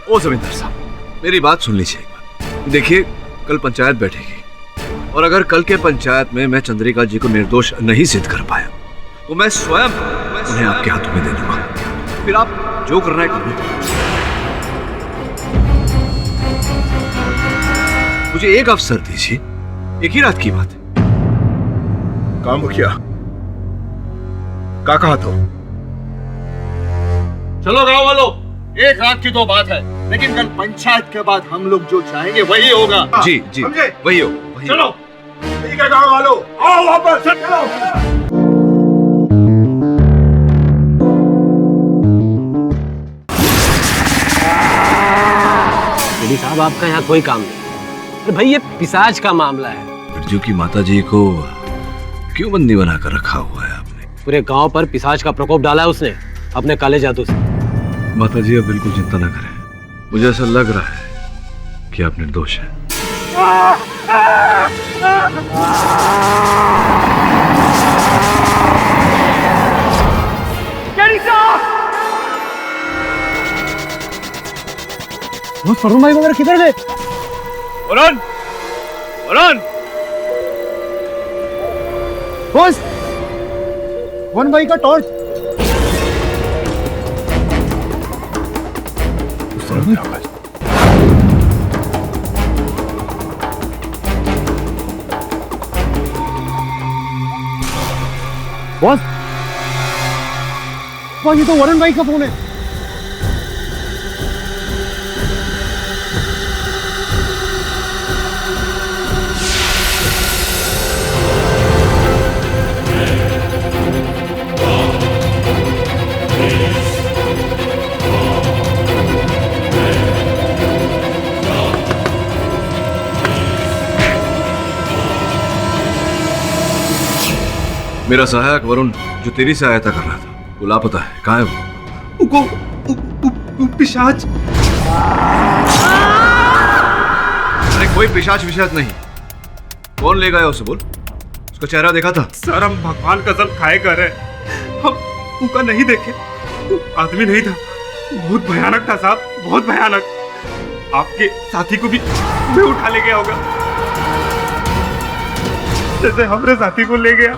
ओ जमींदार साहब, मेरी बात सुन लीजिए एक बार। देखिए, कल पंचायत बैठेगी और अगर कल के पंचायत में मैं चंद्रिका जी को निर्दोष नहीं सिद्ध कर पाया तो मैं स्वयं उन्हें आपके हाथों में दे दूंगा। फिर आप जो करना है करो। मुझे एक अवसर दीजिए, एक ही रात की बात है। काम मुखिया, का कहा तो? चलो गांव वालों, एक रात की तो बात है, लेकिन कल पंचायत के बाद हम लोग जो चाहेंगे वही होगा। जी जी, वही हो। चलो ठीक है गांव वालों, आओ वापस चलो। साहब, आपका यहाँ कोई काम नहीं। अरे भाई, ये पिशाच का मामला है। बिरजू की माता जी को क्यों बंदी बनाकर रखा हुआ है आपने? पूरे गांव पर पिशाच का प्रकोप डाला है उसने अपने काले जादू से। माता जी, अब बिल्कुल चिंता न करें। मुझे ऐसा लग रहा है कि आप निर्दोष हैं। वरुण भाई वगैरह किधर गए? वरुण, वरुण, बॉस, वरुण भाई का टॉर्च। बॉस, ये तो वरुण भाई का फोन है। मेरा सहायक वरुण, जो तेरी सहायता कर रहा था, वो लापता है। कहाँ है वो? पिशाच। अरे कोई पिशाच विशाच नहीं। कौन ले गया उसे? बोल। उसका चेहरा देखा था? सर, हम भगवान कसम खाए कर रहे, हम उनका नहीं देखे। वो आदमी नहीं था, बहुत भयानक था साहब, बहुत भयानक। आपके साथी को भी मैं उठा ले गया होगा, जैसे हमारे साथी को ले गया।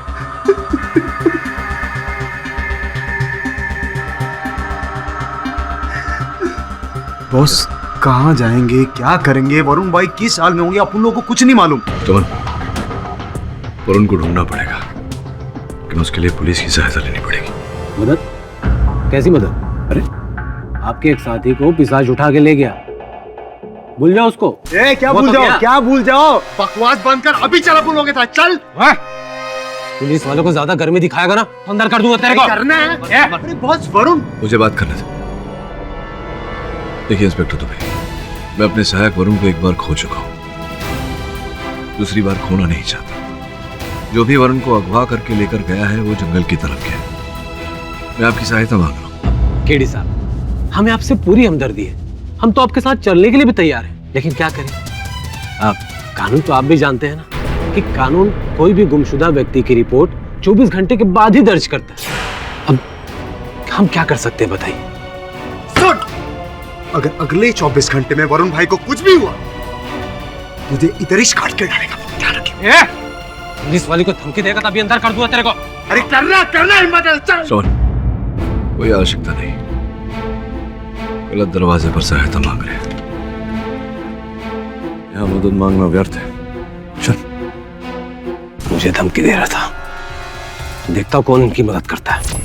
बॉस, कहाँ जाएंगे, क्या करेंगे? वरुण भाई किस हाल में होंगे अपन लोगों को कुछ नहीं मालूम। चमन, वरुण को ढूंढना पड़ेगा, लेकिन उसके लिए पुलिस की सहायता लेनी पड़ेगी। मदद? कैसी मदद? अरे, आपके एक साथी को पिशाच उठा के ले गया। भूल जाओ उसको। क्या भूल जाओ? क्या भूल जाओ? बकवास बंद कर, अभी चला बोलोगे था। चल। पुलिस वालों को ज्यादा गर्मी दिखाएगा ना, अंदर कर दूंगा तेरे को। करना है। अरे बॉस, वरुण, मुझे बात करने दो। देखिए इंस्पेक्टर दुबे, मैं अपने सहायक वरुण को एक बार खो चुका हूं, दूसरी बार खोना नहीं चाहता। जो भी वरुण को अगवा करके लेकर गया है वो जंगल की तरफ गया। मैं आपकी सहायता मांग रहा हूं। केडी साहब, हमें आपसे पूरी हमदर्दी है। हम तो आपके साथ चलने के लिए भी तैयार हैं, लेकिन क्या करें? आप कानून तो आप भी जानते हैं ना कि कानून कोई भी गुमशुदा व्यक्ति की रिपोर्ट 24 घंटे के बाद ही दर्ज करता है। अब हम क्या कर सकते हैं बताइए? सुन, अगर अगले 24 घंटे में वरुण भाई को कुछ भी हुआ, तुझे इधर ही काट के डालेगा। ध्यान रखिए। पुलिस वाले को धमकी देगा तभी अंदर कर दूंगा तेरे को। अरे करना हिम्मत है। चल। सोन, कोई आवश्यकता नहीं, गलत दरवाजे पर सहायता मांग रहे हैं। यहाँ मदद मांगना व्यर्थ है। चल। मुझे धमकी दे रहा था, देखता हूँ कौन इनकी मदद करता है।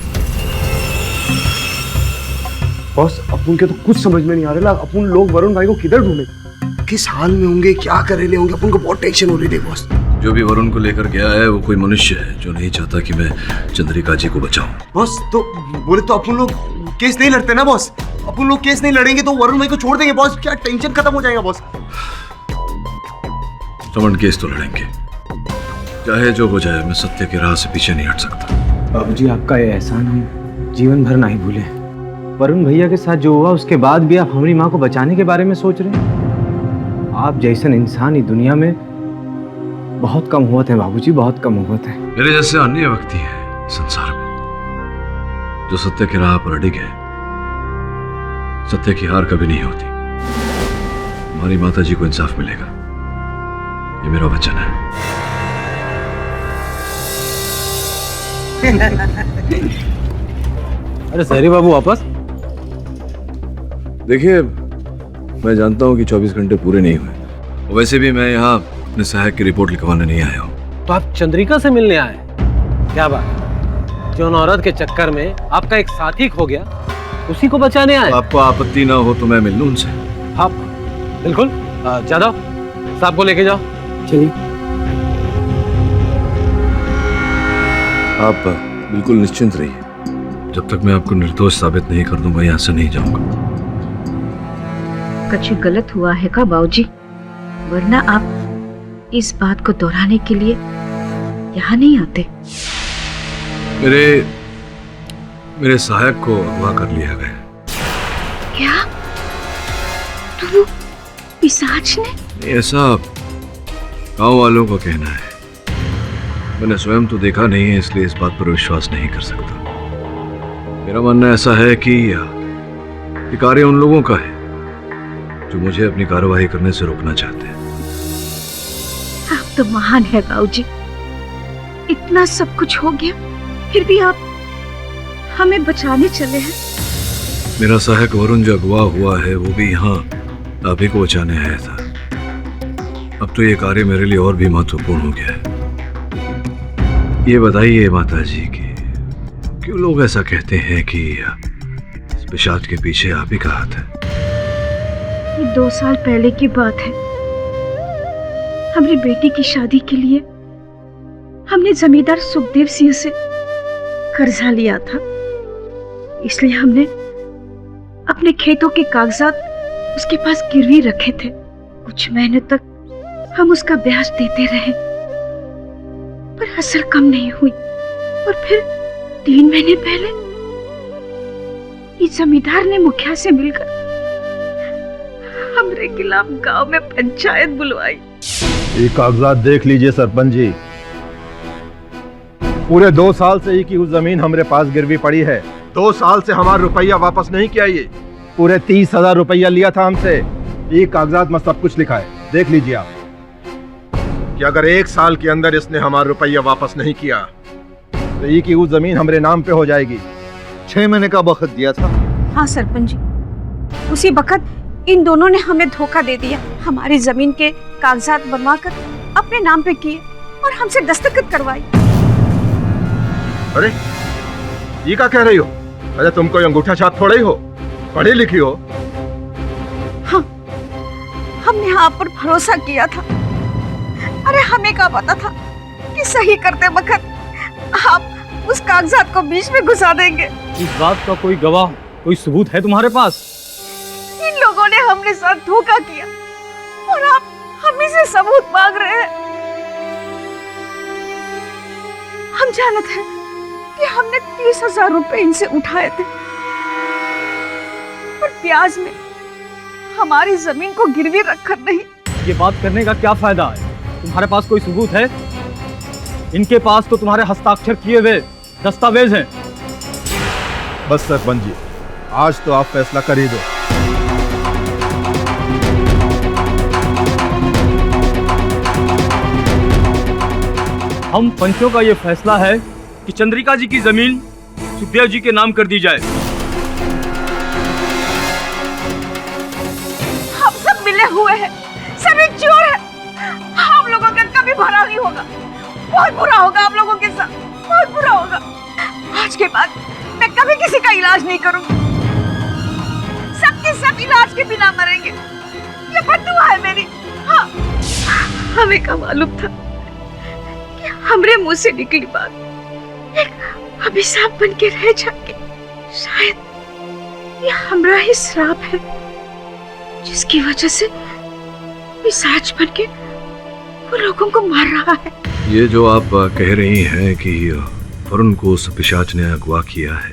बॉस, अपन के तो कुछ समझ में नहीं आ रहा। अपन लोग वरुण भाई को किधर ढूंढे? किस हाल में होंगे, क्या कर रहे होंगे? अपन को बहुत टेंशन हो रही है बॉस। जो भी वरुण को लेकर गया है वो कोई मनुष्य है जो नहीं चाहता कि मैं चंद्रिका जी को बचाऊं। बॉस, तो बोले तो अपन लोग केस नहीं लड़ते ना बॉस। अपन लोग केस नहीं लड़ेंगे तो वरुण भाई को छोड़ देंगे बॉस। क्या टेंशन खत्म हो जाएगा बॉस। रमन, केस तो लड़ेंगे, चाहे जो हो जाए। मैं सत्य की राह से पीछे नहीं हट सकता। बाबूजी, आपका ये एहसान हम जीवन भर नहीं भूले। वरुण भैया के साथ जो हुआ उसके बाद भी आप हमारी माँ को बचाने के बारे में सोच रहे हैं? आप जैसन इंसान ही दुनिया में बहुत कम हुआ थे बाबूजी, बहुत कम हुआ थे। मेरे जैसे अन्य व्यक्ति हैं संसार में जो सत्य की राह पर अडिग है। सत्य की हार कभी नहीं होती। हमारी माता जी को इंसाफ मिलेगा, ये मेरा वचन है। अरे सहरी बाबू वापस? देखिए, मैं जानता हूं कि 24 घंटे पूरे नहीं हुए, और वैसे भी मैं यहाँ अपने सहायक की रिपोर्ट लिखवाने नहीं आया हूँ। तो आप चंद्रिका से मिलने आए? क्या बात, जो औरत के चक्कर में आपका एक साथी खो गया, उसी को बचाने आए? आपको आपत्ति ना हो तो मैं मिल लूं उनसे। हाँ बिल्कुल, जादव साहब को लेके जाओ। चलिए। आप बिल्कुल निश्चिंत रहिए, जब तक मैं आपको निर्दोष साबित नहीं कर दूं मैं यहाँ से नहीं जाऊंगा। कुछ गलत हुआ है का बाबूजी? वरना आप इस बात को दोहराने के लिए यहाँ नहीं आते। मेरे सहायक को अगवा कर लिया गया। क्या? तो वो पिशाच ने? ऐसा गांव वालों का कहना है, मैंने स्वयं तो देखा नहीं है, इसलिए इस बात पर विश्वास नहीं कर सकता। मेरा मानना ऐसा है कि ये कार्य उन लोगों का है जो मुझे अपनी कार्यवाही करने से रोकना चाहते हैं। आप तो महान है बाबूजी, इतना सब कुछ हो गया फिर भी आप हमें बचाने चले हैं। मेरा सहायक वरुण जो अगवा हुआ है वो भी यहाँ आप ही को बचाने आया था। अब तो ये कार्य मेरे लिए और भी महत्वपूर्ण हो गया है। ये बताइए माता जी कि क्यों लोग ऐसा कहते हैं कि इस पिशाच के पीछे आप ही का हाथ है? ये 2 साल पहले की बात है। हमारी बेटी की शादी के लिए हमने जमींदार सुखदेव सिंह से कर्जा लिया था, इसलिए हमने अपने खेतों के कागजात उसके पास गिरवी रखे थे। कुछ महीने तक हम उसका ब्याज देते रहे, पर असर कम नहीं हुई। और फिर 3 महीने पहले इस जमींदार ने मुखिया से मिलकर हमरे खिलाफ गांव में पंचायत बुलवाई। ये कागजात देख लीजिए सरपंच जी, पूरे 2 साल से ही की उस जमीन हमारे पास गिरवी पड़ी है। 2 साल से हमारा रुपया वापस नहीं किया। ये पूरे 30,000 रुपया लिया था हमसे। ये कागजात में सब कुछ लिखा है, देख लीजिए आप कि अगर 1 साल के अंदर इसने हमारा रुपया वापस नहीं किया तो ये की वो जमीन हमारे नाम पे हो जाएगी। 6 महीने का वक्त दिया था। हाँ सरपंच जी, उसी वक्त इन दोनों ने हमें धोखा दे दिया। हमारी जमीन के कागजात बनवाकर अपने नाम पे किए और हमसे दस्तखत करवाई। अरे ये क्या कह रही हो? अरे तुम कोई अंगूठा छाप थोड़ा ही हो, पढ़ी लिखी हो। हाँ, हमने आप पर भरोसा किया था। अरे हमें क्या पता था कि सही करते वक्त आप उस कागजात को बीच में घुसा देंगे। इस बात का कोई गवाह, कोई सबूत है तुम्हारे पास? इन लोगों ने हमने साथ धोखा किया और आप हम से सबूत मांग रहे हैं। हम जानते हैं कि हमने 30,000 रुपए इनसे उठाए थे और ब्याज में हमारी जमीन को गिरवी रखकर नहीं। ये बात करने का क्या फायदा है? तुम्हारे पास कोई सबूत है? इनके पास तो तुम्हारे हस्ताक्षर किए हुए दस्तावेज हैं। बस सरपंच जी, आज तो आप फैसला कर ही दो। हम पंचों का ये फैसला है कि चंद्रिका जी की जमीन सुखदेव जी के नाम कर दी जाए। हम सब मिले हुए हैं, सभी चोर हैं। हम लोगों का कभी भला नहीं होगा, बहुत बुरा होगा आप लोगों के साथ, बहुत बुरा होगा। आज के बाद मैं कभी किसी का इलाज नहीं करूंगी। सबके सब इलाज के बिना मरेंगे, ये बद्दुआ है मेरी। हाँ, हमें क्या मालूम था कि हमरे मुंह से निकली बात एक अभिशाप बन के रह जाएगी। शायद ये हमरा ही श्राप है, जिसकी वजह से पिशाच बन के वो लोगों को मार रहा है। ये जो आप कह रही हैं कि वरुण को उस पिशाच ने अगवा किया है,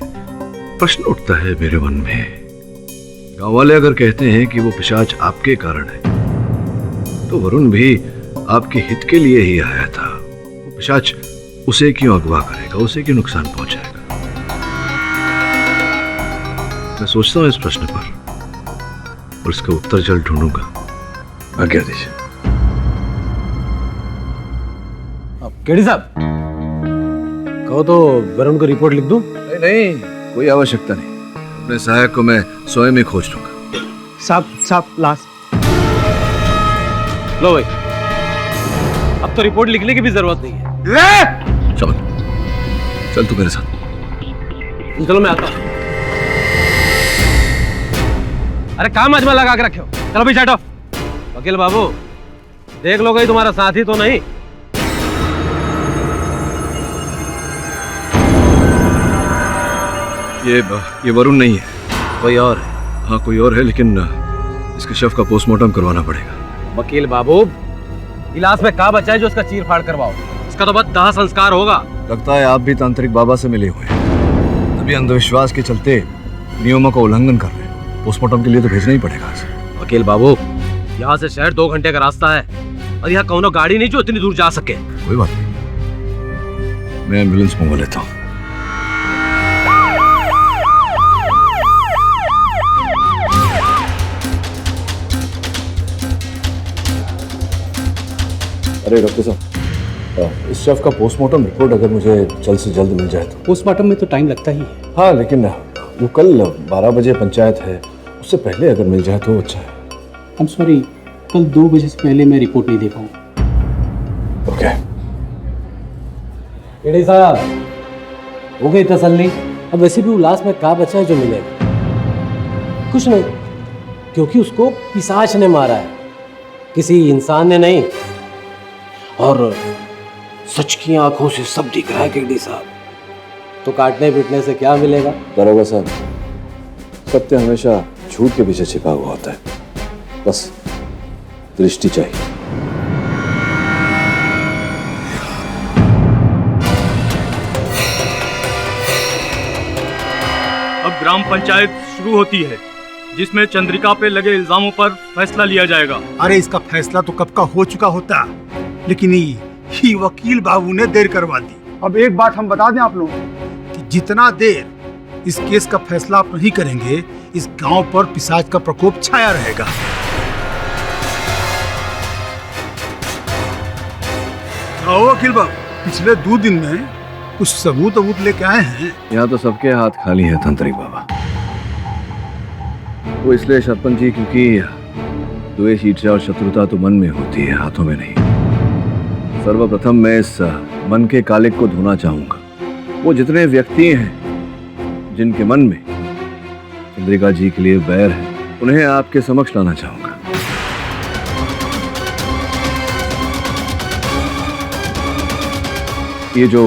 प्रश्न उठता है मेरे मन में। गांव वाले अगर कहते हैं कि वो पिशाच आपके कारण है, तो वरुण भी आपके हित के लिए ही आया था। वो पिशाच उसे क्यों अगवा करेगा, उसे क्यों नुकसान पहुंचाएगा? मैं सोचता हूं इस प्रश्न पर और इसका उत्तर जल्द ढूंढूंगा। आज्ञा दीजिए। अब केडी साहब कहो तो वरुण को रिपोर्ट लिख दूं? नहीं नहीं, कोई आवश्यकता नहीं। अपने सहायक को मैं स्वयं ही खोज लूंगा। साहब लाश। लो भाई, अब तो रिपोर्ट लिखने की भी जरूरत नहीं है। चल चल तू मेरे साथ। चलो मैं आता हूं। अरे काम अजमा लगा के रखे हो। चलो भी हटो। वकील बाबू देख लो, कहीं तुम्हारा साथी तो नहीं। ये वरुण नहीं है, कोई और है। हाँ कोई और है, लेकिन इसके शव का पोस्टमार्टम करवाना पड़ेगा। वकील बाबू, इलाज में क्या बचा है जो उसका चीर फाड़ करवाओ? इसका तो बस दाह संस्कार होगा। लगता है आप भी तांत्रिक बाबा से मिले हुए हैं, तभी अंधविश्वास के चलते नियमों का उल्लंघन कर रहे हैं। पोस्टमार्टम के लिए तो भेजना ही पड़ेगा। वकील बाबू, यहाँ से शहर 2 घंटे का रास्ता है और यहाँ कौनो गाड़ी नहीं जो इतनी दूर जा सके। कोई बात नहीं, मैं एम्बुलेंस मंगवा लेता हूँ। अरे डॉक्टर साहब, इस शव का पोस्टमार्टम रिपोर्ट अगर मुझे जल्द से जल्द मिल जाए तो। पोस्टमार्टम में तो टाइम लगता ही है। हाँ लेकिन वो कल 12 बजे पंचायत है, उससे पहले अगर मिल जाए तो अच्छा है। आई एम सॉरी, कल 2 बजे से पहले मैं रिपोर्ट नहीं दे पाऊंगा। ओके। केडी साहब, हो गई तसल्ली? अब वैसे भी उल्लास में क्या बचा है जो मिलेगा? कुछ नहीं, क्योंकि उसको पिशाच ने मारा है, किसी इंसान ने नहीं। और सच की आंखों से सब दिख रहा है केडी साहब, तो काटने पीटने से क्या मिलेगा? दरोगा साहब, सत्य हमेशा झूठ के पीछे छिपा हुआ होता है, बस दृष्टि चाहिए। अब ग्राम पंचायत शुरू होती है, जिसमें चंद्रिका पे लगे इल्जामों पर फैसला लिया जाएगा। अरे इसका फैसला तो कब का हो चुका होता, लेकिन ये वकील बाबू ने देर करवा दी। अब एक बात हम बता दें आप लोगों कि जितना देर इस केस का फैसला आप नहीं करेंगे, इस गांव पर पिशाच का प्रकोप छाया रहेगा। आओ वकील बाबू, पिछले 2 दिन में कुछ सबूत लेके आए हैं। यहाँ तो सबके हाथ खाली है तांत्रिक बाबा। वो इसलिए सरपंच जी क्योंकि द्वेष, ईर्ष्या और शत्रुता तो मन में होती है, हाथों में नहीं। सर्वप्रथम मैं इस मन के कालिक को धोना चाहूंगा। वो जितने व्यक्ति हैं जिनके मन में चंद्रिका जी के लिए वैर है, उन्हें आपके समक्ष लाना चाहूंगा। ये जो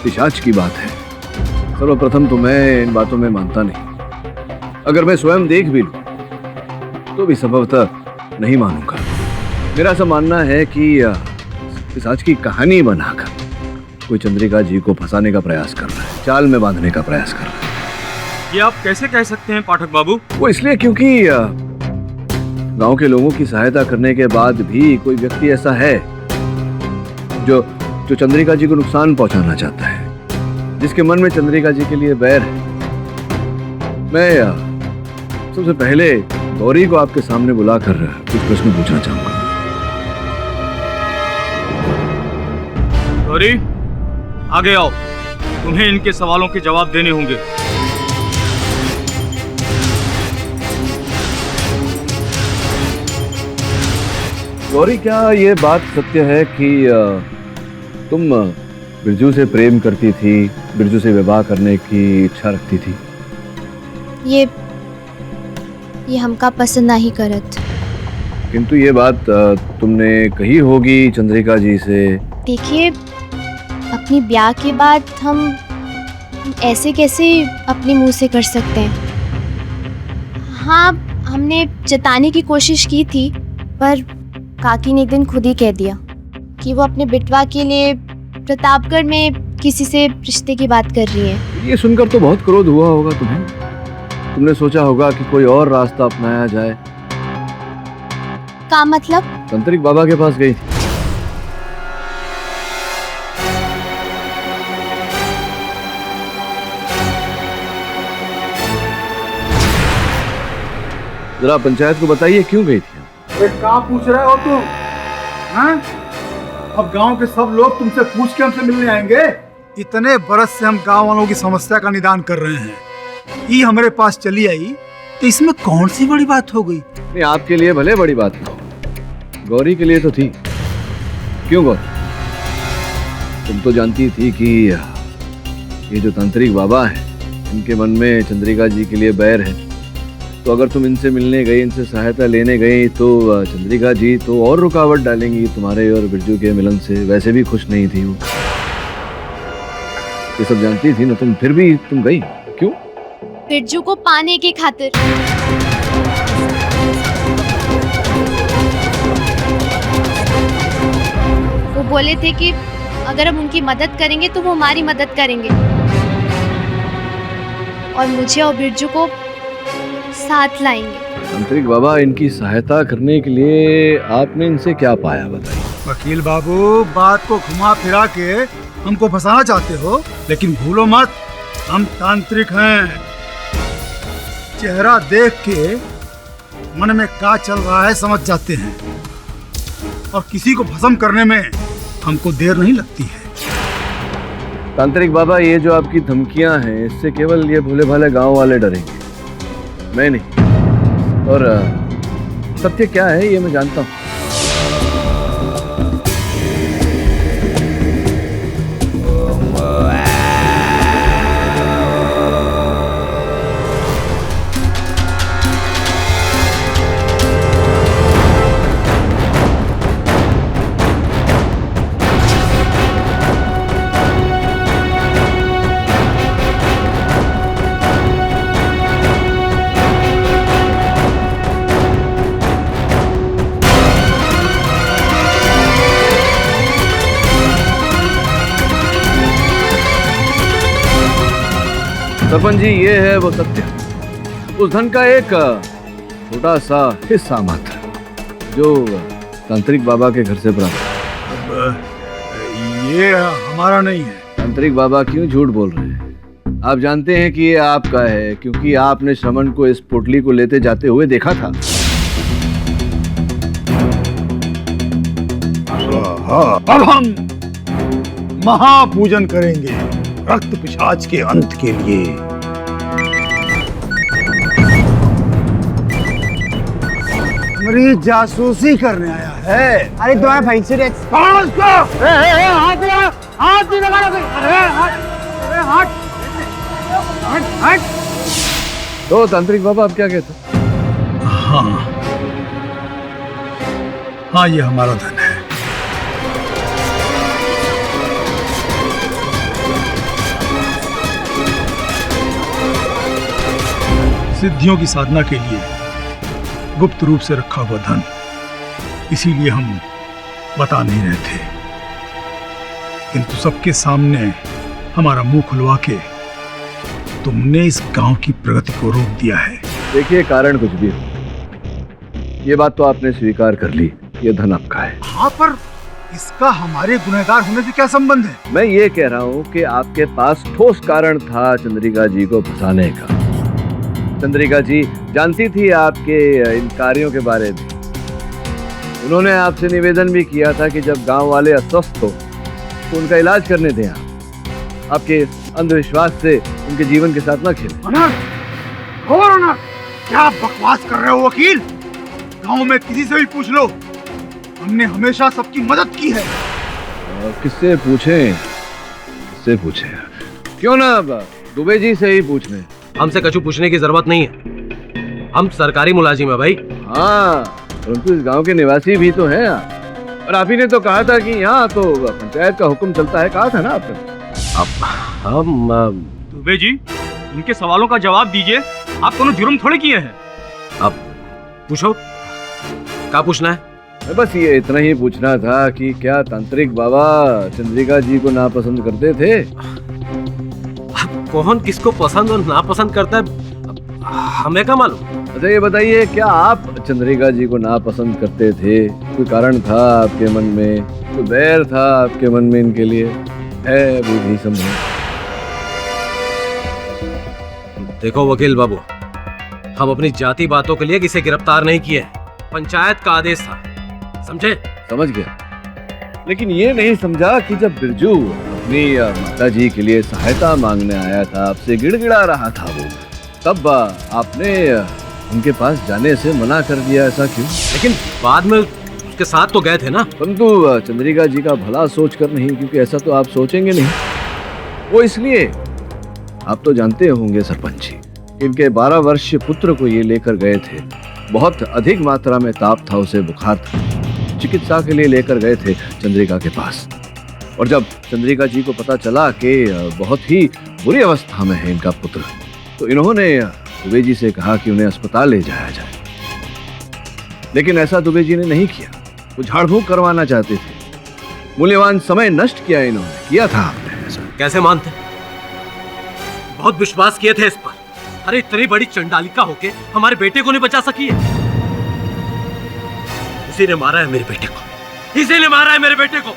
पिशाच की बात है, सर्वप्रथम तो मैं इन बातों में मानता नहीं। अगर मैं स्वयं देख भी लूं तो भी संभवतः नहीं मानूंगा। मेरा ऐसा मानना है कि पिशाच की कहानी बनाकर कोई चंद्रिका जी को फंसाने का प्रयास कर रहा है, चाल में बांधने का प्रयास कर रहा है। ये आप कैसे कह सकते हैं पाठक बाबू? वो इसलिए क्योंकि गांव के लोगों की सहायता करने के बाद भी कोई व्यक्ति ऐसा है जो चंद्रिका जी को नुकसान पहुंचाना चाहता है, जिसके मन में चंद्रिका जी के लिए बैर है। मैं सबसे पहले गौरी को आपके सामने बुलाकर कुछ प्रश्न पूछना चाहूंगा। गौरी, आगे आओ, तुम्हें इनके सवालों के जवाब देने होंगे। गौरी, क्या ये बात सत्य है कि तुम बिरजू से प्रेम करती थी, बिरजू से विवाह करने की इच्छा रखती थी? ये हमका पसंद नहीं करत। किंतु ये बात तुमने कही होगी चंद्रिका जी से। देखिए, अपनी ब्याह के बाद हम ऐसे कैसे अपने मुंह से कर सकते हैं? हाँ, हमने जताने की कोशिश की थी, पर काकी ने एक दिन खुद ही कह दिया कि वो अपने बिटवा के लिए प्रतापगढ़ में किसी से रिश्ते की बात कर रही है। ये सुनकर तो बहुत क्रोध हुआ होगा तुम्हें। तुमने सोचा होगा कि कोई और रास्ता अपनाया जाए। का मतलब? तांत्रिक बाबा के पास गई थी। जरा पंचायत को बताइए क्यों गई थी? कहाँ पूछ रहे हो तुम? हैं? अब गांव के सब लोग तुमसे पूछ के हमसे मिलने आएंगे। इतने बरस से हम गांव वालों की समस्या का निदान कर रहे हैं, ये हमारे पास चली आई तो इसमें कौन सी बड़ी बात हो गई? नहीं, आपके लिए भले बड़ी बात थी, गौरी के लिए तो थी। क्यों गौरी, तुम तो जानती थी कि ये जो तांत्रिक बाबा है इनके मन में चंद्रिका जी के लिए बैर है, तो अगर तुम इनसे मिलने गई, इनसे सहायता लेने गई तो चंद्रिका जी तो और रुकावट डालेंगी तुम्हारे और बिरजू के मिलन से। वैसे भी खुश नहीं थी वो, ये सब जानती थी ना तुम, फिर भी तुम गई क्यों? बिरजू को पाने की खातिर। वो बोले थे कि अगर हम उनकी मदद करेंगे तो वो हमारी मदद करेंगे, और मुझे और बिरजू को साथ लाएंगे। तांत्रिक बाबा, इनकी सहायता करने के लिए आपने इनसे क्या पाया बताइए। वकील बाबू, बात को घुमा फिरा के हमको फंसाना चाहते हो, लेकिन भूलो मत हम तांत्रिक हैं। चेहरा देख के मन में क्या चल रहा है समझ जाते हैं, और किसी को भस्म करने में हमको देर नहीं लगती है। तांत्रिक बाबा, ये जो आपकी धमकियां हैं इससे केवल ये भोले भाले गांव वाले डरेंगे, मैं नहीं। और सत्य क्या है ये मैं जानता हूँ। सरपंच जी, ये है वो सत्य, उस धन का एक छोटा सा हिस्सा मात्र जो तांत्रिक बाबा के घर से प्राप्त। ये हमारा नहीं है। तांत्रिक बाबा क्यों झूठ बोल रहे हैं? आप जानते हैं कि ये आपका है, क्योंकि आपने श्रमण को इस पोटली को लेते जाते हुए देखा था। अब हम महापूजन करेंगे रक्त पिशाच के अंत के लिए। हमारी जासूसी करने आया है। अरे तुम्हारा भाई से तो तांत्रिक बाबा आप क्या कहते? हाँ, ये हमारा धन है। सिद्धियों की साधना के लिए गुप्त रूप से रखा हुआ धन, इसीलिए हम बता नहीं रहे थे, किंतु सबके सामने हमारा मुंह खुलवा के तुमने इस गांव की प्रगति को रोक दिया है। देखिए, कारण कुछ भी हो, ये बात तो आपने स्वीकार कर ली, ये धन आपका है। हाँ, पर इसका हमारे गुनहगार होने से क्या संबंध है? मैं ये कह रहा हूँ कि आपके पास ठोस कारण था चंद्रिका जी को फंसाने का। चंद्रिका जी जानती थी आपके इन कार्यों के बारे में। उन्होंने आपसे निवेदन भी किया था कि जब गांव वाले अस्वस्थ हो तो उनका इलाज करने दें। आपके अंधविश्वास से उनके जीवन के साथ न खेलें। अनर्थ और अनर्थ, क्या बकवास कर रहे हो वकील? गांव में किसी से भी पूछ लो, हमने हमेशा सबकी मदद की है। किससे पूछें? किससे पूछें? क्यों ना दुबे जी से ही पूछ लें। हमसे कछु पूछने की जरूरत नहीं है, हम सरकारी मुलाजिम है भाई। हाँ, परंतु इस गांव के निवासी भी तो हैं आप। और आप ही ने तो कहा था कि यहाँ तो पंचायत का हुक्म चलता है, कहा था ना आपने। हम दुबे जी, उनके सवालों का जवाब दीजिए, आप कोनो जुर्म थोड़े किए हैं। अब पूछो, क्या पूछना है? बस ये इतना ही पूछना था कि क्या तांत्रिक बाबा चंद्रिका जी को नापसंद करते थे? कौन किसको पसंद और नापसंद करता है, हमें क्या मालूम? अच्छा ये बताइए, क्या आप चंद्रिका जी को नापसंद करते थे? कोई कारण था आपके मन में, कोई बैर था आपके मन में इनके लिए? है अभी भी संभव? देखो वकील बाबू, हम अपनी जाति बातों के लिए किसे गिरफ्तार नहीं किए, पंचायत का आदेश था, समझे? समझ गया, लेकिन ये नहीं समझा कि जब बिरजू अपनी माताजी के लिए सहायता मांगने आया था, आपसे गिड़गिड़ा रहा था वो, तब आपने उनके पास जाने से मना कर दिया। ऐसा क्यों? लेकिन बाद में उसके साथ तो गए थे ना। परंतु चंद्रिका जी का भला सोच कर नहीं, क्योंकि ऐसा तो आप सोचेंगे नहीं। वो इसलिए, आप तो जानते होंगे सरपंच जी, इनके 12 वर्षीय पुत्र को ये लेकर गए थे। बहुत अधिक मात्रा में ताप था, उसे बुखार था, चिकित्सा के लिए लेकर गए थे चंद्रिका के पास। और जब चंद्रिका जी को पता चला कि बहुत ही बुरी अवस्था में है इनका पुत्र, तो इन्होंने दुबे जी से कहा कि उन्हें अस्पताल ले जाया जाए। लेकिन ऐसा दुबे जी ने नहीं किया, वो झाड़ फूक करवाना चाहते थे। मूल्यवान समय नष्ट किया इन्होंने, किया था आपने ऐसा। कैसे मानते? बहुत विश्वास किए थे इस पर। अरे इतनी बड़ी चंडालिका होके हमारे बेटे को नहीं बचा सकी है। इसी ने मारा है मेरे बेटे को, इसी ने मारा है मेरे बेटे को।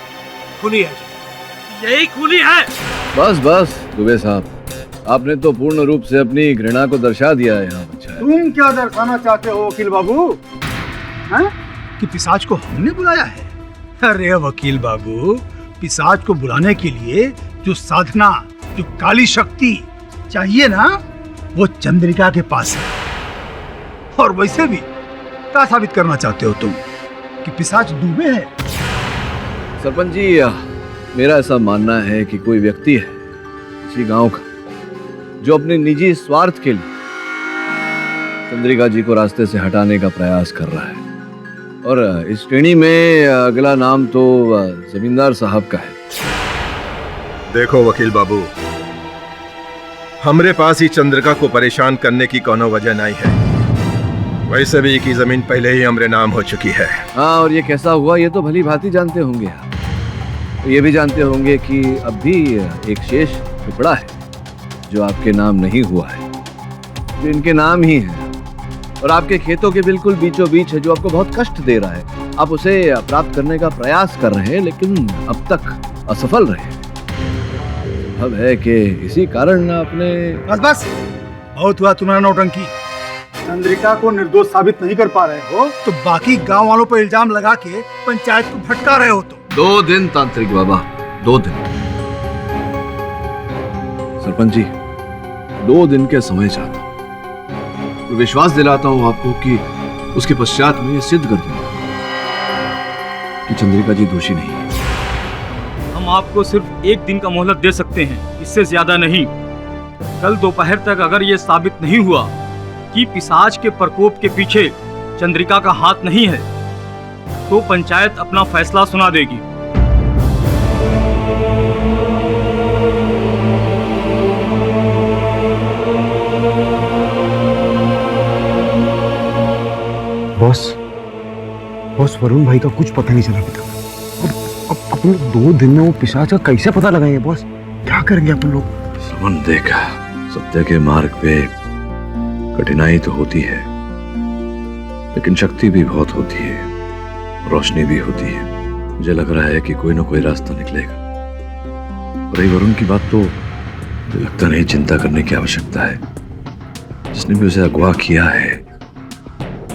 खूनी है, यही खूनी है। बस बस दुबे साहब, आपने तो पूर्ण रूप से अपनी घृणा को दर्शा दिया है यहाँ बच्चा। तुम क्या दर्शाना चाहते हो वकील बाबू? हैं? कि पिशाच को हमने बुलाया है? अरे वकील बाबू, पिशाच को बुलाने के लिए जो साधना, जो काली शक्ति चाहिए ना, वो चंद्रिका के पास है। और वैसे भी क्या साबित करना चाहते हो तुम कि पिशाच डूबे है? सरपंच जी, मेरा ऐसा मानना है कि कोई व्यक्ति है इसी गांव का जो अपने निजी स्वार्थ के लिए चंद्रिका जी को रास्ते से हटाने का प्रयास कर रहा है। और इस श्रेणी में अगला नाम तो जमींदार साहब का है। देखो वकील बाबू, हमरे पास ही चंद्रिका को परेशान करने की कोनो वजह नहीं है। वैसे भी की जमीन पहले ही हमरे नाम हो चुकी है। हाँ, और ये कैसा हुआ ये तो भली भांति जानते होंगे आप। ये भी जानते होंगे कि अब भी एक शेष टुकड़ा है जो आपके नाम नहीं हुआ है, जो इनके नाम ही है, और आपके खेतों के बिल्कुल बीचों बीच है, जो आपको बहुत कष्ट दे रहा है। आप उसे प्राप्त करने का प्रयास कर रहे हैं, लेकिन अब तक असफल रहे। अब है कि इसी कारण आपने। बस बस, बहुत हुआ तुम्हारा नौटंकी। चंद्रिका को निर्दोष साबित नहीं कर पा रहे हो तो बाकी गांव वालों पर इल्जाम लगा के पंचायत को भटका रहे हो। तो 2 दिन तांत्रिक बाबा, 2 दिन। सरपंच जी, 2 दिन के समय चाहता हूं, तो विश्वास दिलाता हूं आपको कि उसके पश्चात में ये सिद्ध कर दूंगा कि चंद्रिका जी दोषी नहीं है। हम आपको सिर्फ 1 दिन का मोहलत दे सकते हैं, इससे ज्यादा नहीं। कल दोपहर तक अगर ये साबित नहीं हुआ कि पिशाच के प्रकोप के पीछे चंद्रिका का हाथ नहीं है, तो पंचायत अपना फैसला सुना देगी। बॉस, वरुण भाई का कुछ पता नहीं चला अभी तक। अब अपन 2 दिन में वो पिशाच का कैसे पता लगाएंगे बॉस? क्या करेंगे अपन लोग? समन देखा, सत्य के मार्ग पे कठिनाई तो होती है, लेकिन शक्ति भी बहुत होती है, रोशनी भी होती है। मुझे लग रहा है कि कोई ना कोई रास्ता निकलेगा। रही वरुण की बात, तो लगता नहीं चिंता करने की आवश्यकता है। जिसने भी उसे अगवा किया है,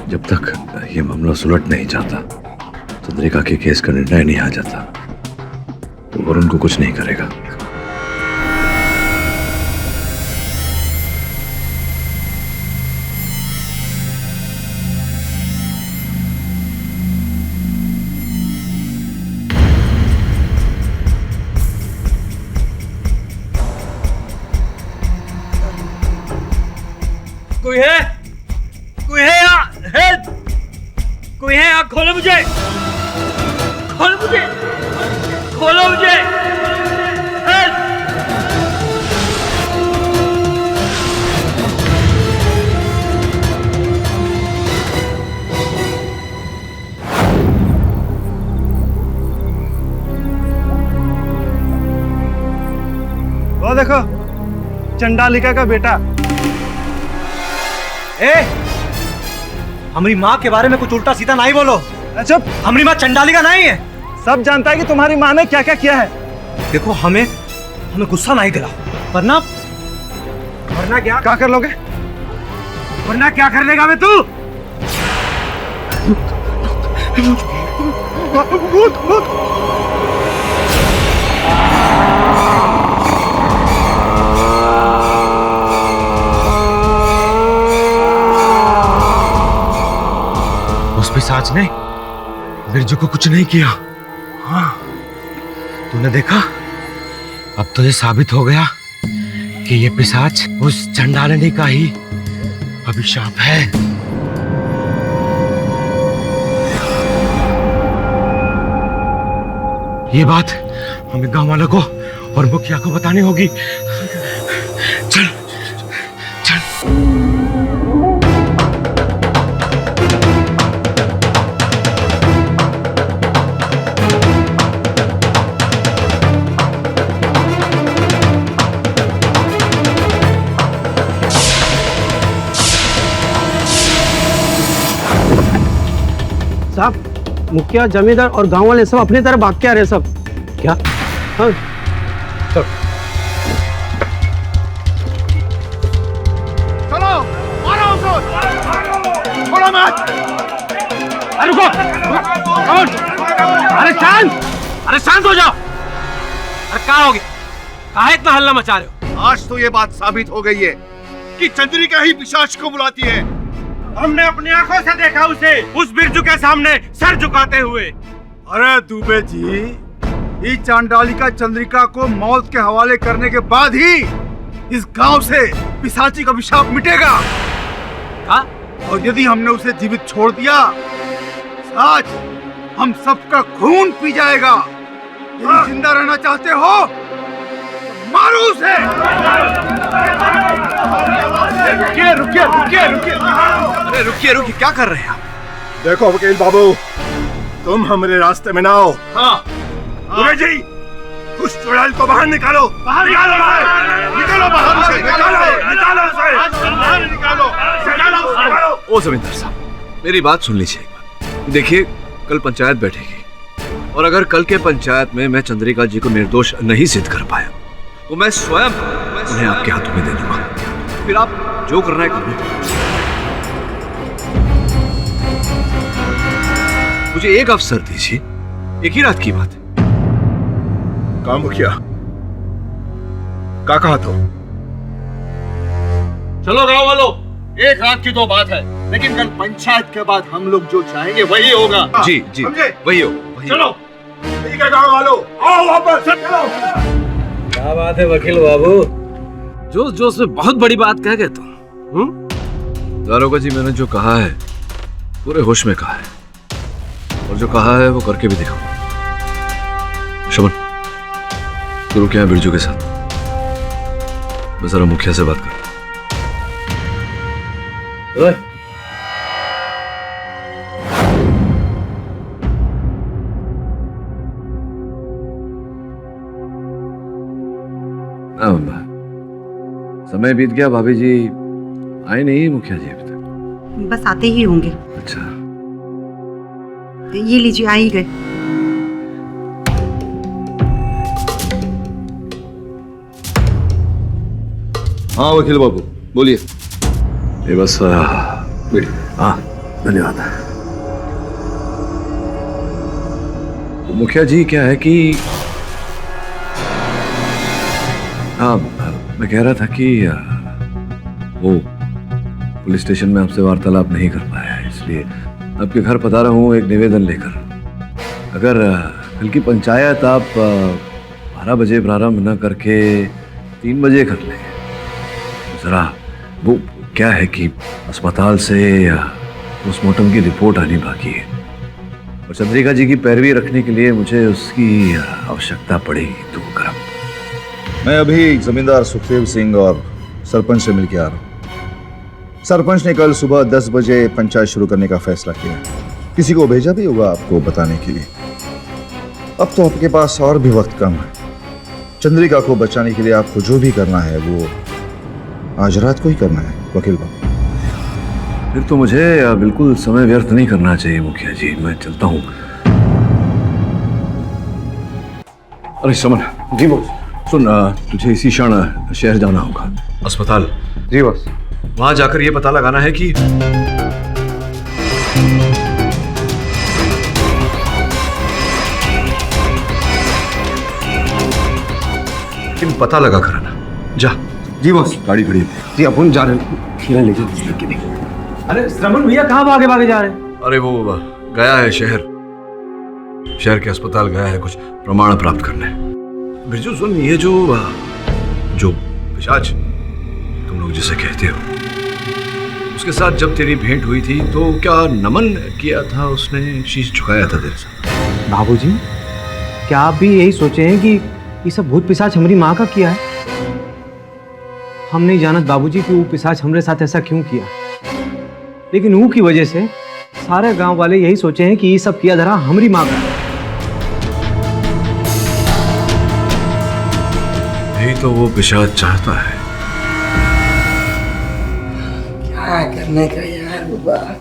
जब तक ये मामला सुलट नहीं जाता, चंद्रिका के केस का निर्णय नहीं आ जाता, तो वरुण को कुछ नहीं करेगा। कोई है? कोई है यहाँ? हेल्प! कोई है यहाँ? खोलो मुझे! खोलो मुझे! खोलो मुझे! हेल्प! वो देखो, चंडालिका का बेटा। हमारी माँ के बारे में कुछ उल्टा सीधा नहीं बोलो। चुप! हमारी माँ चंडालिका नहीं है। सब जानता है कि तुम्हारी माँ ने क्या क्या किया है। देखो, हमें गुस्सा नहीं दिला, वरना क्या कर लोगे? वरना क्या कर लेगा मैं? तू उस पिशाच ने बिरजू को कुछ नहीं किया। हाँ, तूने देखा? अब तो ये साबित हो गया कि ये पिशाच उस चंडालनी का ही अभिशाप है। ये बात हमें गांव वालों को और मुखिया को बतानी होगी। चल चल। साहब, मुखिया, जमींदार और गांव वाले सब अपनी तरफ भाग के आ रहे हैं सब। क्या? हाँ, चल। चलो, मारो उसको, छोड़ो मत। अरे रुको, कौन? अरे शांत हो जाओ। अरे क्या हो गया? काहे इतना हल्ला मचा रहे हो? आज तो ये बात साबित हो गई है कि चंद्रिका ही पिशाच को बुलाती है। हमने अपनी आंखों से देखा उसे उस बिरजू के सामने सर झुकाते हुए। अरे दुबे जी, इस चांडालिका चंद्रिका को मौत के हवाले करने के बाद ही इस गांव से पिशाची का अभिशाप मिटेगा। हाँ? और यदि हमने उसे जीवित छोड़ दिया, आज हम सबका खून पी जाएगा। यदि जिंदा रहना चाहते हो तो मारो उसे। रुकिए रुकिए रुकिए रुकिए। अरे रुकिए रुकिए, क्या कर रहे हैं आप? देखो वकील बाबू, तुम हमारे रास्ते में ना आओ। हाँ, दुबे जी, उस चुड़ैल को बाहर निकालो। बाहर निकालो, निकालो बाहर उसे, निकालो उसे, बाहर निकालो, निकालो। ओ जमींदार साहब, मेरी बात सुन लीजिए एक बार। देखिए, कल पंचायत बैठेगी और अगर कल के पंचायत में मैं चंद्रिका जी को निर्दोष नहीं सिद्ध कर पाया तो मैं स्वयं उन्हें आपके हाथों में दे दूंगा। फिर आप जो करना है करो। मुझे एक अवसर दीजिए, एक ही रात की बात है। काम मुखिया, क्या कहा तो? चलो गांव वालों, एक रात की तो बात है, लेकिन कल पंचायत के बाद हम लोग जो चाहेंगे वही होगा। जी जी, वही हो। चलो, ठीक है गांव वालों, आओ वापस चलो। क्या बात है वकील बाबू, जोश जोश में बहुत बड़ी बात कह गए तुम। दारोगा जी, मैंने जो कहा है पूरे होश में कहा है और जो कहा है वो करके भी दिखाओ। शमन, तू रुक यहाँ बिरजू के साथ, मैं जरा मुखिया से बात कर। समय बीत गया, भाभी जी आए नहीं मुखिया जी अभी तक? बस आते ही होंगे। अच्छा, ये लीजिए, आ ही गए। हाँ वकील बाबू बोलिए। ये बस हाँ, धन्यवाद। मुखिया जी क्या है कि हाँ, मैं कह रहा था कि वो पुलिस स्टेशन में आपसे वार्तालाप नहीं कर पाया, इसलिए आपके घर पधारा हूँ एक निवेदन लेकर। अगर कल की पंचायत आप 12 बजे प्रारंभ न करके 3 बजे कर लें, जरा वो क्या है कि अस्पताल से पोस्टमार्टम की रिपोर्ट आनी बाकी है और चंद्रिका जी की पैरवी रखने के लिए मुझे उसकी आवश्यकता पड़ेगी। तो करम, मैं अभी जमींदार सुखदेव सिंह और सरपंच से मिलकर आ रहा हूँ। सरपंच ने कल सुबह 10 बजे पंचायत शुरू करने का फैसला किया। किसी को भेजा भी होगा आपको बताने के लिए। अब तो आपके पास और भी वक्त कम है। चंद्रिका को बचाने के लिए आपको जो भी करना है वो आज रात को ही करना है वकील बाबू। फिर तो मुझे बिल्कुल समय व्यर्थ नहीं करना चाहिए मुखिया जी, मैं चलता हूँ। अरे समन जी बोस, सुन, तुझे इसी क्षण शहर जाना होगा, अस्पताल। जी बॉस। वहां जाकर ये पता लगाना है कि लेकिन पता लगा कर आना। जा। जी बॉस। गाड़ी खड़ी है। जी अपन जा रहे हैं, खीरा ले जाओ। अरे श्रवण भैया कहाँ भागे भागे जा रहे हैं? अरे वो गया है शहर के अस्पताल गया है कुछ प्रमाण प्राप्त करने। बिरजू सुन, ये जो पिशाच तुम लोग जिसे कहते हो, उसके साथ जब तेरी भेंट हुई थी तो क्या नमन किया था उसने, शीश झुकाया था तेरे साथ? बाबूजी, क्या आप भी यही सोचे हैं कि ये सब भूत पिशाच हमारी माँ का किया है? हम नहीं जानत बाबूजी कि वो पिशाच हमारे साथ ऐसा क्यों किया, लेकिन वो की वजह से सारे गांव वाले यही सोचे हैं कि ये सब किया धरा हमारी माँ का। यही तो वो पिशाच चाहता है। क्या करने का यार बाबा।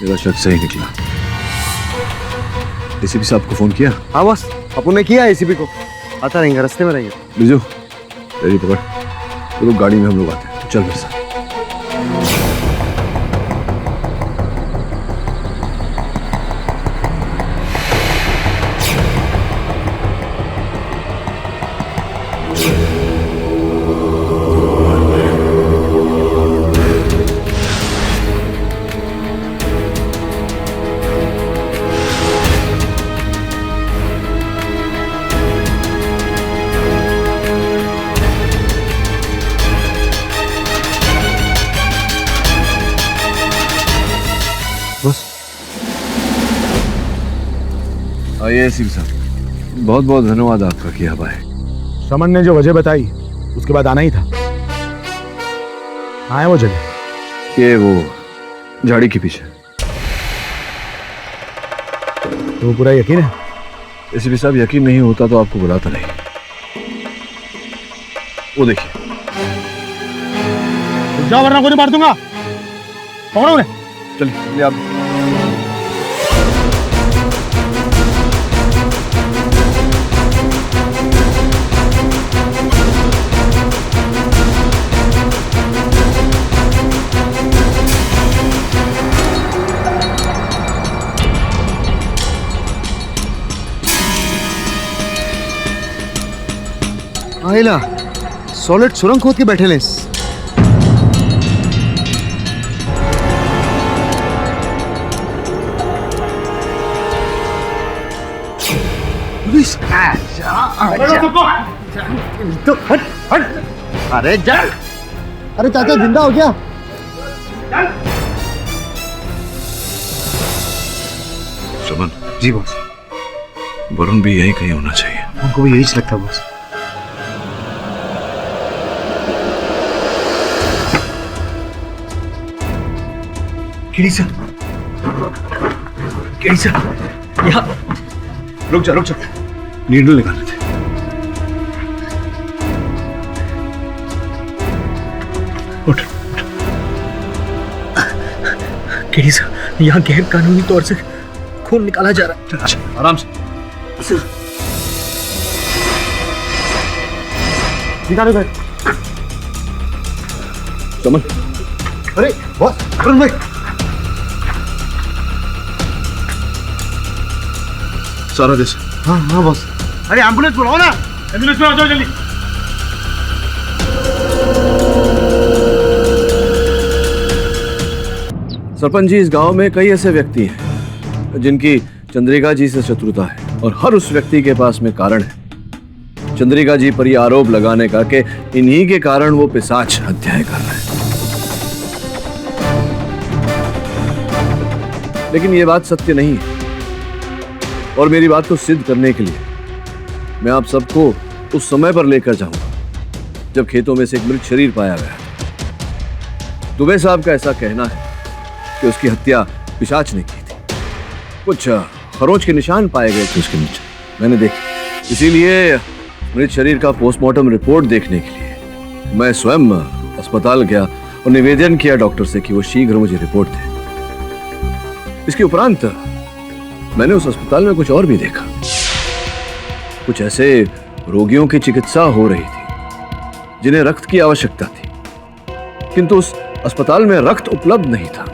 मेरा शक सही निकला। एसीपी साहब को फोन किया? हाँ बॉस, अपन ने किया एसीपी को, आता रहेंगे, रास्ते में रहेंगे। बिरजू तेरी पकड़, तो गाड़ी में हम लोग आते हैं, चल मेरे साथ। आइए एसीपी साहब, बहुत बहुत धन्यवाद आपका किया भाई। श्रवण ने जो वजह बताई उसके बाद आना ही था। कहाँ है वो जगह? ये वो झाड़ी के पीछे। तो पूरा यकीन है? एसीपी साहब, यकीन नहीं होता तो आपको बुलाता नहीं। वो देखिए। जाओ वरना गोली मार दूंगा। पकड़ो उन्हें। चलिए आप। आइला सॉलिड सुरंग खोद के बैठे ले। पुलिस तो हट हट। अरे जा। अरे चाचा जिंदा हो गया। श्रवण। जी बॉस। वरुण भी यही कहीं होना चाहिए। उनको भी यही लगता है बॉस। केड़ी यहाँ रुक जा नीडल निकालने थे। उठ। केड़ी सा, यहाँ गैर कानूनी तौर से खून निकाला जा रहा है। अच्छा आराम से। निकालो भाई। समझ। अरे बॉस, वरुण भाई। सारा देश। हाँ हाँ बॉस। अरे एम्बुलेंस बुलाओ ना। एम्बुलेंस में आ जाओ जल्दी। सरपंच जी, इस गांव में कई ऐसे व्यक्ति हैं जिनकी चंद्रिका जी से शत्रुता है और हर उस व्यक्ति के पास में कारण है चंद्रिका जी पर यह आरोप लगाने का कि इन्हीं के कारण वो पिशाच हत्याएं कर रहे हैं। लेकिन ये बात सत्य नहीं है और मेरी बात को सिद्ध करने के लिए मैं आप सबको उस समय पर लेकर जाऊंगा जब खेतों में से एक मृत शरीर पाया गया। दुबे साहब का ऐसा कहना है कि उसकी हत्या पिशाच ने की थी। कुछ खरोंच के निशान पाए गए थे उसके नीचे, मैंने देखे। इसीलिए मृत शरीर का पोस्टमार्टम रिपोर्ट देखने के लिए मैं स्वयं अस्पताल गया और निवेदन किया डॉक्टर से कि वो शीघ्र मुझे रिपोर्ट दे। इसके उपरांत मैंने उस अस्पताल में कुछ और भी देखा। कुछ ऐसे रोगियों की चिकित्सा हो रही थी जिन्हें रक्त की आवश्यकता थी, किंतु उस अस्पताल में रक्त उपलब्ध नहीं था।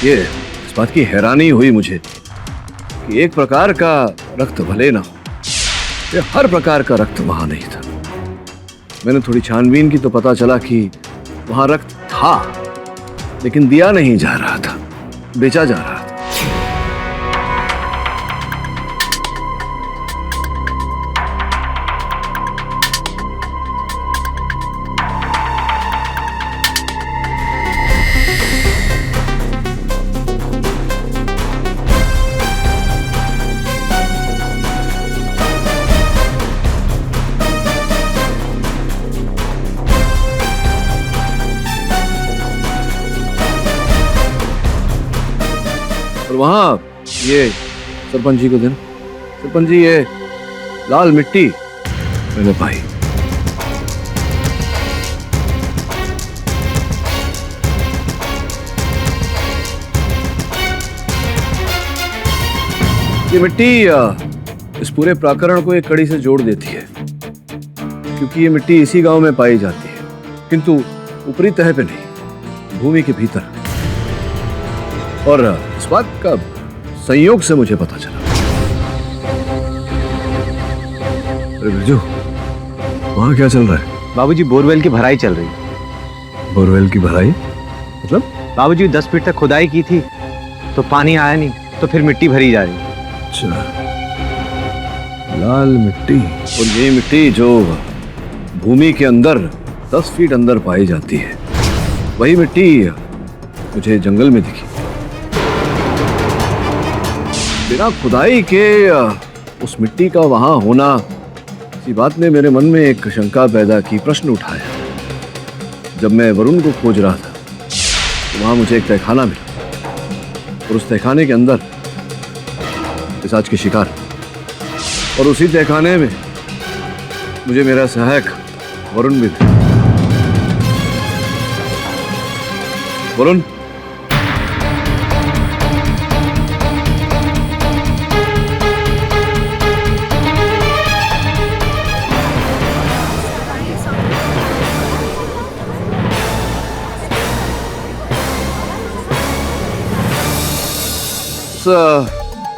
ये इस बात की हैरानी हुई मुझे कि एक प्रकार का रक्त भले ना हो, ये हर प्रकार का रक्त वहां नहीं था। मैंने थोड़ी छानबीन की तो पता चला कि वहां रक्त था, लेकिन दिया नहीं जा रहा था, बेचा जा रहा था। और वहां ये सरपंच जी को देना, सरपंच जी ये लाल मिट्टी मैंने पाई। ये मिट्टी इस पूरे प्रकरण को एक कड़ी से जोड़ देती है, क्योंकि ये मिट्टी इसी गांव में पाई जाती है, किंतु ऊपरी तह पे नहीं, भूमि के भीतर। और इस बात का संयोग से मुझे पता चला। अरे बिरजू, वहां क्या चल रहा है? बाबूजी बोरवेल की भराई चल रही है। बोरवेल की भराई मतलब? बाबूजी 10 फीट तक खुदाई की थी तो पानी आया नहीं, तो फिर मिट्टी भरी जा रही है। अच्छा, लाल मिट्टी। और ये मिट्टी जो भूमि के अंदर 10 फीट अंदर पाई जाती है, वही मिट्टी मुझे जंगल में दिखी। बिना खुदाई के उस मिट्टी का वहां होना, इसी बात ने मेरे मन में एक शंका पैदा की, प्रश्न उठाया। जब मैं वरुण को खोज रहा था तो वहां मुझे एक तहखाना मिला, और उस तहखाने के अंदर पिशाच के शिकार, और उसी तहखाने में मुझे मेरा सहायक वरुण भी मिला। वरुण,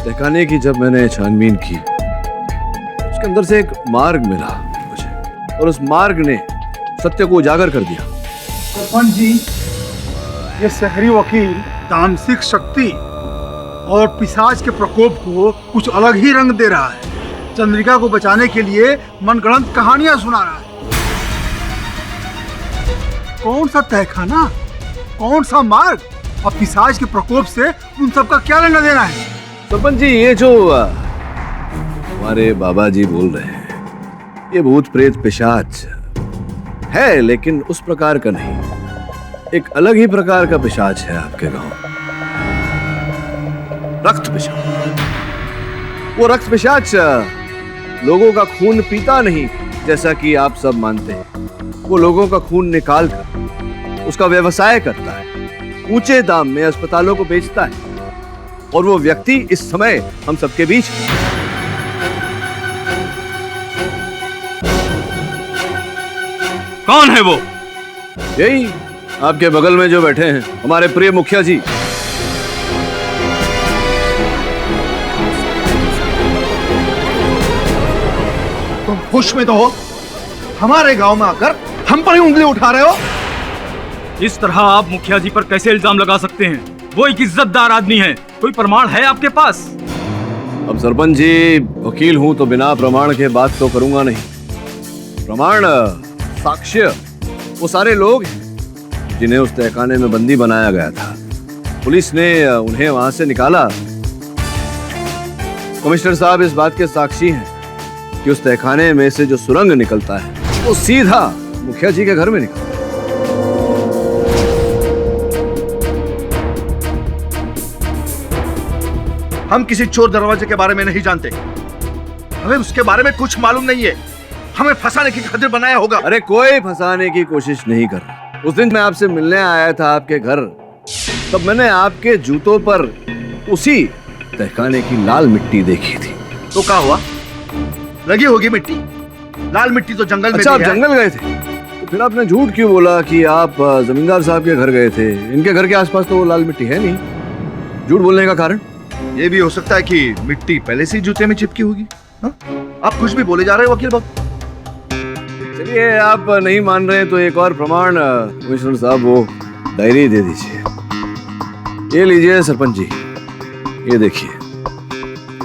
तहखाने की जब मैंने छानबीन की, उसके अंदर से एक मार्ग मिला मुझे, और उस मार्ग ने सत्य को उजागर कर दिया। सरपंच जी, ये शहरी वकील तामसिक शक्ति और पिशाच के प्रकोप को कुछ अलग ही रंग दे रहा है। चंद्रिका को बचाने के लिए मनगढ़ंत कहानियां सुना रहा है। कौन सा तहखाना, कौन सा मार्ग और पिशाच के प्रकोप से उन सबका क्या लेना देना है? सरपंच जी, ये जो हमारे बाबा जी बोल रहे हैं, ये भूत प्रेत पिशाच है, लेकिन उस प्रकार का नहीं। एक अलग ही प्रकार का पिशाच है आपके गांव, रक्त पिशाच। वो रक्त पिशाच लोगों का खून पीता नहीं जैसा कि आप सब मानते हैं। वो लोगों का खून निकाल कर उसका व्यवसाय करता है, ऊंचे दाम में अस्पतालों को बेचता है, और वो व्यक्ति इस समय हम सबके बीच। कौन है वो? यही आपके बगल में जो बैठे हैं, हमारे प्रिय मुखिया जी। तुम होश में तो हो? हमारे गांव में आकर हम पर ही उंगली उठा रहे हो? इस तरह आप मुखिया जी पर कैसे इल्जाम लगा सकते हैं? वो एक इज्जतदार आदमी है, कोई प्रमाण है आपके पास? अब सरपंच जी, वकील हूं तो बिना प्रमाण के बात तो करूंगा नहीं। प्रमाण, साक्ष्य वो सारे लोग हैं जिन्हें उस तहखाने में बंदी बनाया गया था। पुलिस ने उन्हें वहां से निकाला। कमिश्नर साहब इस बात के साक्षी हैं कि उस तहखाने में से जो सुरंग निकलता है वो सीधा मुखिया जी के घर में निकलता है। हम किसी चोर दरवाजे के बारे में नहीं जानते, हमें उसके बारे में कुछ मालूम नहीं है। हमें फंसाने की खातिर बनाया होगा। अरे कोई फंसाने की कोशिश नहीं कर रहा। उस दिन मैं आपसे मिलने आया था आपके घर, तब मैंने आपके जूतों पर उसी तहखाने की लाल मिट्टी देखी थी। तो क्या हुआ? लगी होगी मिट्टी। लाल मिट्टी तो जंगल में अच्छा, आप भी है। जंगल गए थे तो फिर आपने झूठ क्यों बोला कि आप जमींदार साहब के घर गए थे? इनके घर के आसपास तो वो लाल मिट्टी है नहीं। झूठ बोलने का कारण? ये भी हो सकता है कि मिट्टी पहले से ही जूते में चिपकी होगी। हाँ? आप कुछ भी बोले जा रहे हो वकील बाबू। चलिए, आप नहीं मान रहे तो एक और प्रमाण कमिश्नर साहब, वो डायरी दे दीजिए। ये लीजिए सरपंच जी, ये देखिए,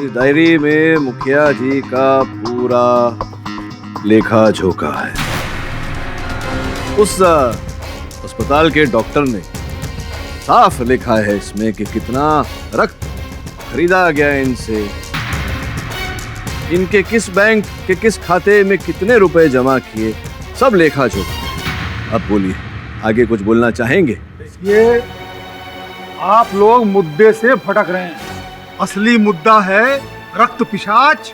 इस डायरी में मुखिया जी का पूरा लेखा जोखा है। उस अस्पताल के डॉक्टर ने साफ लिखा है इसमें कि कितना रक्त खरीदा गया इनसे, इनके किस बैंक के किस खाते में कितने रुपए जमा किए, सब लेखा जोखा। अब बोलिए, आगे कुछ बोलना चाहेंगे? ये आप लोग मुद्दे से भटक रहे हैं। असली मुद्दा है रक्त पिशाच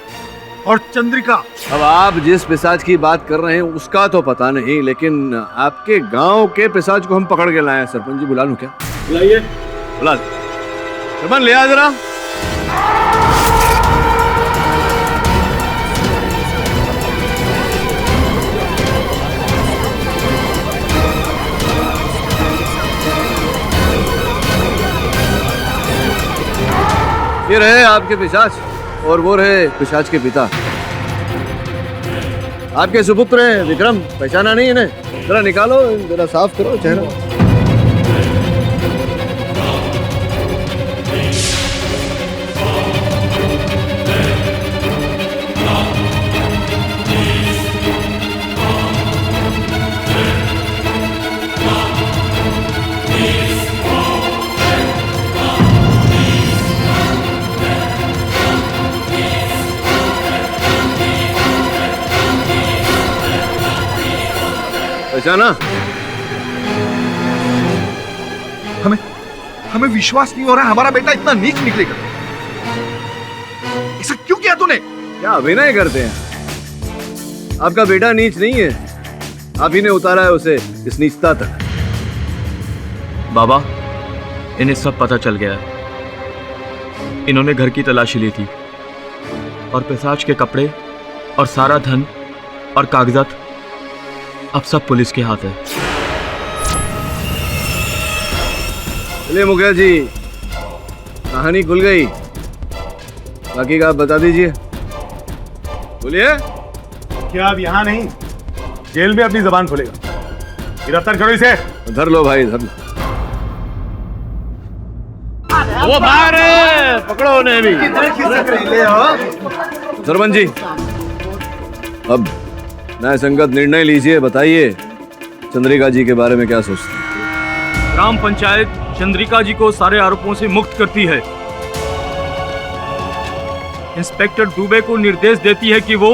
और चंद्रिका। अब आप जिस पिशाच की बात कर रहे हैं उसका तो पता नहीं, लेकिन आपके गांव के पिशाच को हम पकड़ के लाए हैं। सरपंच जी, बुला लूं क्या? बुलाइए। बुला लो। सरपंच, ले आ जरा। ये रहे आपके पिशाच और वो रहे पिशाच के पिता। आपके सुपुत्र हैं विक्रम, पहचाना नहीं इन्हें? जरा निकालो, जरा साफ करो चेहरा। पहचाना? हमें विश्वास नहीं हो रहा है, हमारा बेटा इतना नीच निकलेगा। ऐसा क्यों किया तूने? क्या अभिनय करते हैं? आपका बेटा नीच नहीं है, आप ही ने उतारा है उसे इस नीचता तक। बाबा, इन्हें सब पता चल गया है। इन्होंने घर की तलाशी ली थी और पिशाच के कपड़े और सारा धन और कागजात अब सब पुलिस के हाथ है। चलिए मुखिया जी, कहानी खुल गई, बाकी का आप बता दीजिए। बोलिए। क्या अब यहाँ नहीं, जेल में अपनी जबान खोलेगा? गिरफ्तार करो इसे। धर लो भाई, धर लो। वो बाहर है, पकड़ो उन्हें भी। सरपंच जी, अब न्याय संगत निर्णय लीजिए। बताइए, चंद्रिका जी के बारे में क्या सोचते हैं? ग्राम पंचायत चंद्रिका जी को सारे आरोपों से मुक्त करती है। इंस्पेक्टर दुबे को निर्देश देती है कि वो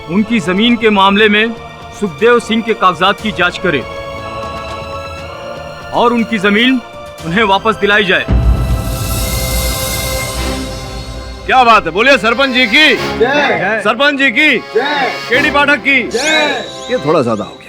उनकी जमीन के मामले में सुखदेव सिंह के कागजात की जांच करे और उनकी जमीन उन्हें वापस दिलाई जाए। क्या बात है, बोलिए। सरपंच जी की जय। सरपंच जी की, केडी पाठक की। ये थोड़ा ज्यादा हो गया।